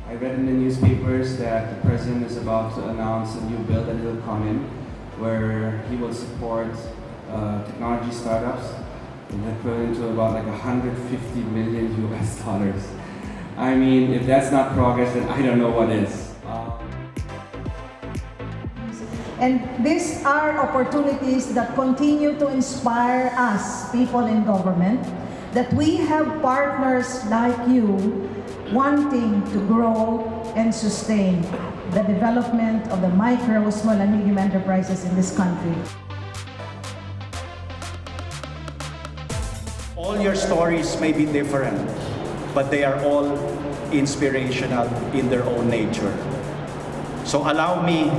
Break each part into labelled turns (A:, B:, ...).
A: I read in the newspapers that the president is about to announce a new bill that will come in where he will support technology startups in equivalent to about like 150 million US dollars. I mean, if that's not progress, then I don't know what is.
B: And these are opportunities that continue to inspire us, people in government, that we have partners like you wanting to grow and sustain the development of the micro, small, and medium enterprises in this country.
C: All your stories may be different, but they are all inspirational in their own nature. So allow me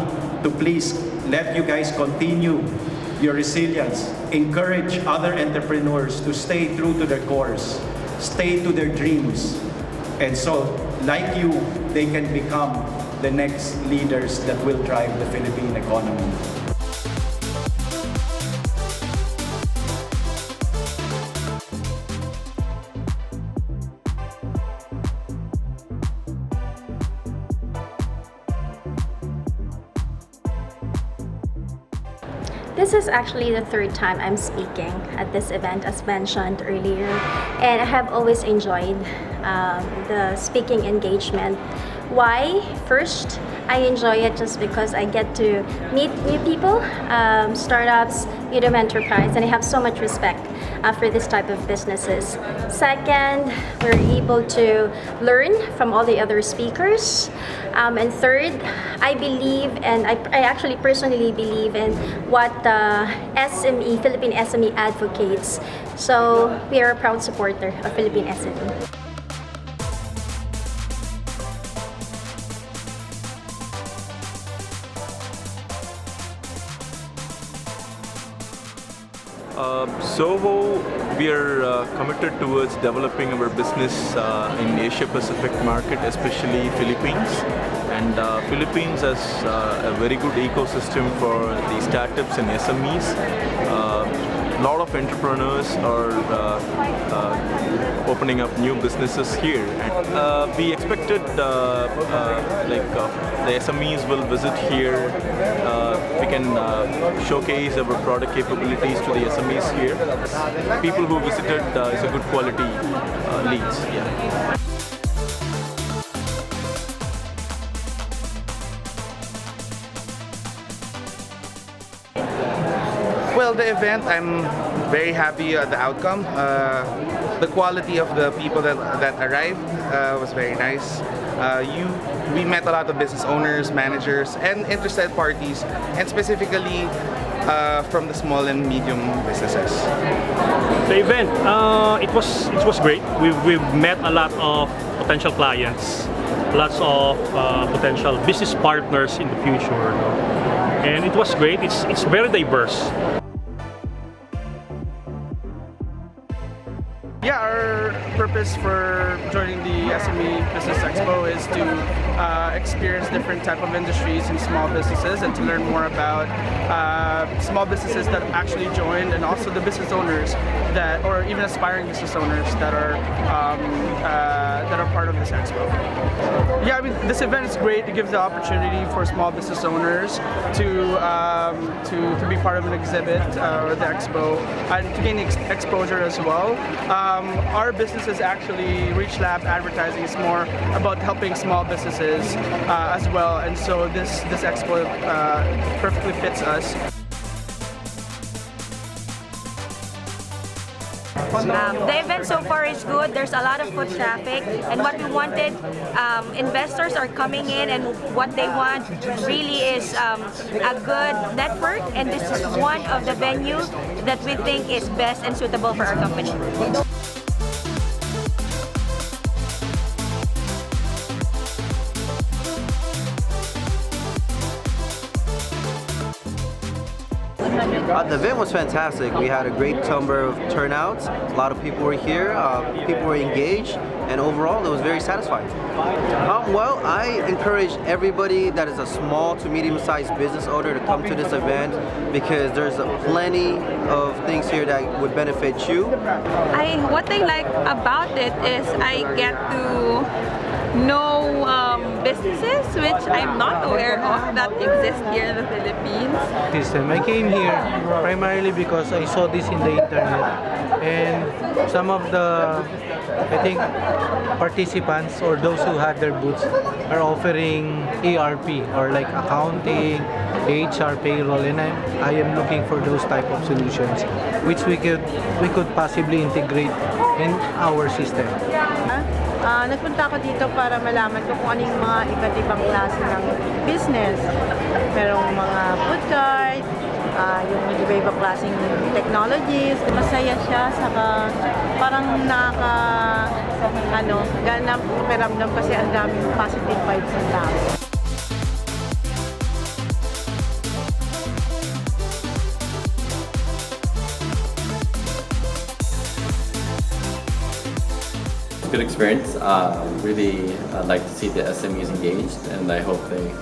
C: to please let you guys continue your resilience, encourage other entrepreneurs to stay true to their course, stay to their dreams, and so, like you, they can become the next leaders that will drive the Philippine economy.
D: This is actually the third time I'm speaking at this event, as mentioned earlier, and I have always enjoyed the speaking engagement. Why? First, I enjoy it just because I get to meet new people, startups, medium enterprise, and I have so much respect for this type of businesses. Second, we're able to learn from all the other speakers. And third, I believe, and I actually personally believe in what the SME, Philippine SME advocates. So we are a proud supporter of Philippine SME.
E: We are committed towards developing our business in Asia Pacific market, especially Philippines. And Philippines has a very good ecosystem for the startups and SMEs. A lot of entrepreneurs are opening up new businesses here. And, we expected the SMEs will visit here. We can showcase our product capabilities to the SMEs here. People who visited is a good quality leads. Yeah.
F: Well, the event, I'm very happy at the outcome. The quality of the people that arrived was very nice. We met a lot of business owners, managers, and interested parties, and specifically from the small and medium businesses.
G: The event, it was great. We've met a lot of potential clients, lots of potential business partners in the future, and it was great. It's very diverse.
H: Yeah, our purpose for joining the SME Business Expo is to experience different type of industries and small businesses, and to learn more about small businesses that actually joined, and also the business owners that, or even aspiring business owners that are part of this expo. Yeah, I mean, this event is great. It gives the opportunity for small business owners to be part of an exhibit or the expo, and to gain exposure as well. Our business is actually Reach Lab Advertising. Is more about helping small businesses as well, and so this expo perfectly fits us.
I: The event so far is good. There's a lot of foot traffic, and what we wanted, investors are coming in, and what they want really is a good network, and this is one of the venues that we think is best and suitable for our company.
J: The event was fantastic. We had a great number of turnouts. A lot of people were here. People were engaged, and overall, it was very satisfying. Well, I encourage everybody that is a small to medium-sized business owner to come to this event because there's plenty of things here that would benefit you.
K: What I like about it is I get to know businesses which I'm not aware of that exist here in the Philippines.
L: I came here primarily because I saw this in the internet, and some of the, I think, participants or those who had their booths are offering ERP or like accounting, HR, payroll, and I am looking for those type of solutions which we could possibly integrate in our system.
M: Nagpunta ako dito para malaman ko kung anong mga iba't ibang klase ng business. Merong mga food cart, yung iba-ibang klaseng technologies. Masaya siya, saka parang ganang pakiramdam kasi ang daming positive vibes ng tao.
N: Good experience. Really like to see the SMEs engaged, and I hope they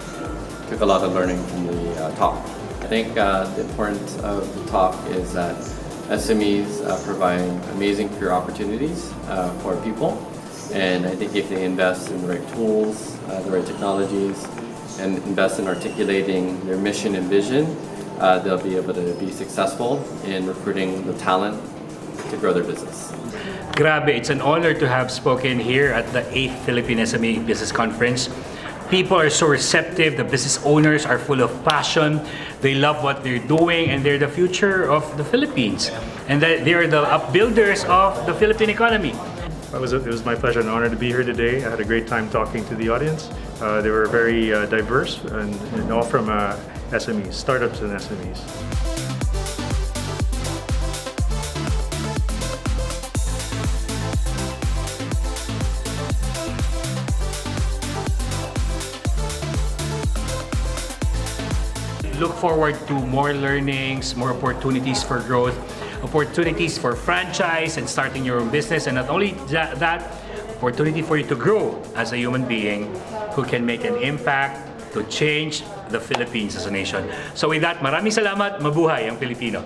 N: took a lot of learning from the talk. I think the importance of the talk is that SMEs provide amazing career opportunities for people, and I think if they invest in the right tools, the right technologies, and invest in articulating their mission and vision, they'll be able to be successful in recruiting the talent to grow their business.
O: Grabe, it's an honor to have spoken here at the 8th Philippine SME Business Conference. People are so receptive, the business owners are full of passion, they love what they're doing, and they're the future of the Philippines. And they are the upbuilders of the Philippine economy.
G: It was my pleasure and honor to be here today. I had a great time talking to the audience. They were very diverse and all from SMEs, startups and SMEs.
O: Look forward to more learnings, more opportunities for growth, opportunities for franchise and starting your own business, and not only that, opportunity for you to grow as a human being who can make an impact to change the Philippines as a nation. So with that, maraming salamat, mabuhay ang Pilipino.